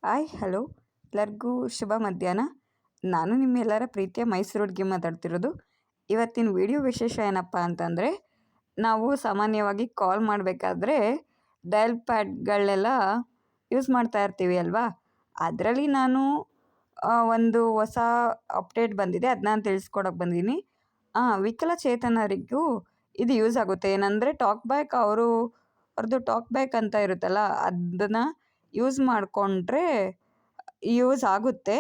Hi hello ಎಲ್ಲರಿಗೂ ಶುಭ ಮಧ್ಯಾಹ್ನ. ನಾನು ನಿಮ್ಮೆಲ್ಲರ ಪ್ರೀತಿಯ ಮೈಸೂರು ಹುಡುಗಿ ಮಾತಾಡ್ತಿರೋದು. ಇವತ್ತಿನ ವಿಡಿಯೋ ವಿಶೇಷ ಏನಪ್ಪ ಅಂತಂದರೆ, ನಾವು ಸಾಮಾನ್ಯವಾಗಿ ಕಾಲ್ ಮಾಡಬೇಕಾದ್ರೆ ಡಯಲ್ ಪ್ಯಾಡ್ಗಳನ್ನೆಲ್ಲ ಯೂಸ್ ಮಾಡ್ತಾ ಇರ್ತೀವಿ ಅಲ್ವಾ. ಅದರಲ್ಲಿ ನಾನು ಒಂದು ಹೊಸ ಅಪ್ಡೇಟ್ ಬಂದಿದೆ, ಅದನ್ನ ನಾನು ತಿಳಿಸ್ಕೊಡೋಕೆ ಬಂದೀನಿ. ವಿಕಲಚೇತನರಿಗೂ ಇದು ಯೂಸ್ ಆಗುತ್ತೆ. ಏನಂದರೆ ಟಾಕ್ ಬ್ಯಾಕ್ ಅವ್ರದ್ದು ಟಾಕ್ ಬ್ಯಾಕ್ ಅಂತ ಇರುತ್ತಲ್ಲ, ಅದನ್ನು ಯೂಸ್ ಮಾಡಿಕೊಂಡ್ರೆ ಯೂಸ್ ಆಗುತ್ತೆ.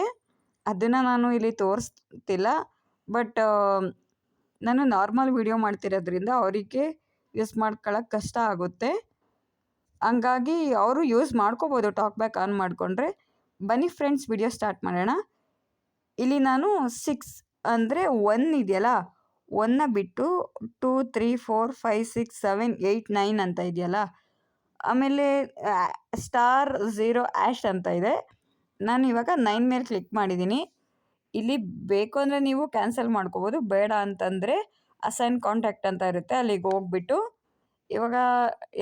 ಅದನ್ನು ನಾನು ಇಲ್ಲಿ ತೋರಿಸ್ತಿಲ್ಲ, ಬಟ್ ನಾನು ನಾರ್ಮಲ್ ವಿಡಿಯೋ ಮಾಡ್ತಿರೋದ್ರಿಂದ ಅವರಿಗೆ ಯೂಸ್ ಮಾಡ್ಕೊಳ್ಳೋಕೆ ಕಷ್ಟ ಆಗುತ್ತೆ. ಹಂಗಾಗಿ ಅವರು ಯೂಸ್ ಮಾಡ್ಕೋಬೋದು ಟಾಕ್ ಬ್ಯಾಕ್ ಆನ್ ಮಾಡಿಕೊಂಡ್ರೆ. ಬನ್ನಿ ಫ್ರೆಂಡ್ಸ್, ವಿಡಿಯೋ ಸ್ಟಾರ್ಟ್ ಮಾಡೋಣ. ಇಲ್ಲಿ ನಾನು 6 ಅಂದರೆ 1 ಇದೆಯಲ್ಲ, 1ನ ಬಿಟ್ಟು 2 3 4 5 6 7 8 9 ಅಂತ ಇದೆಯಲ್ಲ, ಆಮೇಲೆ *0# ಅಂತ ಇದೆ. ನಾನು ಇವಾಗ 9 ಮೇಲೆ ಕ್ಲಿಕ್ ಮಾಡಿದ್ದೀನಿ. ಇಲ್ಲಿ ಬೇಕು ಅಂದರೆ ನೀವು ಕ್ಯಾನ್ಸಲ್ ಮಾಡ್ಕೋಬೋದು, ಬೇಡ ಅಂತಂದರೆ ಅಸೈನ್ ಕಾಂಟ್ಯಾಕ್ಟ್ ಅಂತ ಇರುತ್ತೆ, ಅಲ್ಲಿಗೆ ಹೋಗ್ಬಿಟ್ಟು ಇವಾಗ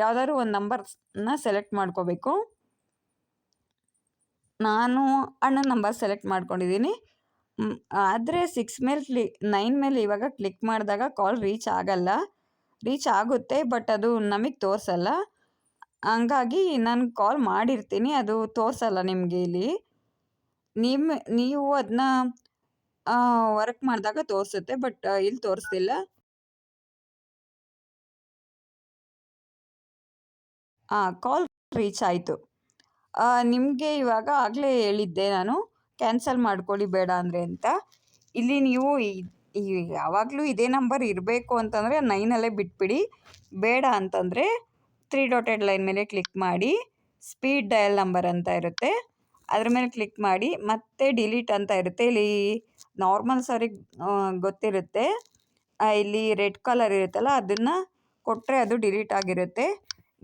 ಯಾವುದಾದ್ರು ಒಂದು ನಂಬರ್ನ ಸೆಲೆಕ್ಟ್ ಮಾಡ್ಕೋಬೇಕು. ನಾನು ಅಣ್ಣನ ನಂಬರ್ ಸೆಲೆಕ್ಟ್ ಮಾಡ್ಕೊಂಡಿದ್ದೀನಿ. ಆದರೆ 9 ಮೇಲೆ ಇವಾಗ ಕ್ಲಿಕ್ ಮಾಡಿದಾಗ ಕಾಲ್ ರೀಚ್ ಆಗುತ್ತೆ, ಬಟ್ ಅದು ನಮಗೆ ತೋರಿಸಲ್ಲ. ಹಂಗಾಗಿ ನಾನು ಕಾಲ್ ಮಾಡಿರ್ತೀನಿ, ಅದು ತೋರಿಸಲ್ಲ ನಿಮಗೆ ಇಲ್ಲಿ. ನೀವು ಅದನ್ನ ವರ್ಕ್ ಮಾಡಿದಾಗ ತೋರಿಸುತ್ತೆ, ಬಟ್ ಇಲ್ಲಿ ತೋರಿಸ್ತಿಲ್ಲ. ಕಾಲ್ ರೀಚ್ ಆಯಿತು. ನಿಮಗೆ ಇವಾಗ ಆಗಲೇ ಹೇಳಿದ್ದೆ ನಾನು, ಕ್ಯಾನ್ಸಲ್ ಮಾಡ್ಕೊಳ್ಳಿ ಬೇಡ ಅಂದರೆ ಅಂತ. ಇಲ್ಲಿ ನೀವು ಯಾವಾಗಲೂ ಇದೇ ನಂಬರ್ ಇರಬೇಕು ಅಂತಂದರೆ 9ಅಲ್ಲೇ ಬಿಟ್ಬಿಡಿ. ಬೇಡ ಅಂತಂದರೆ 3 ಡಾಟೆಡ್ ಲೈನ್ ಮೇಲೆ ಕ್ಲಿಕ್ ಮಾಡಿ, ಸ್ಪೀಡ್ ಡಯಲ್ ನಂಬರ್ ಅಂತ ಇರುತ್ತೆ, ಅದ್ರ ಮೇಲೆ ಕ್ಲಿಕ್ ಮಾಡಿ, ಮತ್ತೆ ಡಿಲೀಟ್ ಅಂತ ಇರುತ್ತೆ. ಇಲ್ಲಿ ನಾರ್ಮಲ್ಸ್ ಅವ್ರಿಗೆ ಗೊತ್ತಿರುತ್ತೆ. ಇಲ್ಲಿ ರೆಡ್ ಕಲರ್ ಇರುತ್ತಲ್ಲ, ಅದನ್ನು ಕೊಟ್ಟರೆ ಅದು ಡಿಲೀಟ್ ಆಗಿರುತ್ತೆ.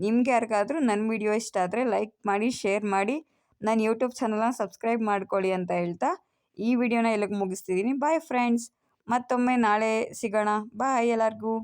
ನಿಮ್ಗೆ ಯಾರಿಗಾದರೂ ನನ್ನ ವಿಡಿಯೋ ಇಷ್ಟ ಆದರೆ ಲೈಕ್ ಮಾಡಿ, ಶೇರ್ ಮಾಡಿ, ನನ್ನ ಯೂಟ್ಯೂಬ್ ಚಾನಲ್ನ ಸಬ್ಸ್ಕ್ರೈಬ್ ಮಾಡ್ಕೊಳ್ಳಿ ಅಂತ ಹೇಳ್ತಾ ಈ ವಿಡಿಯೋನ ಇಲ್ಲಿಗೆ ಮುಗಿಸ್ತಿದ್ದೀನಿ. ಬಾಯ್ ಫ್ರೆಂಡ್ಸ್, ಮತ್ತೊಮ್ಮೆ ನಾಳೆ ಸಿಗೋಣ. ಬಾಯ್ ಎಲ್ಲರಿಗೂ.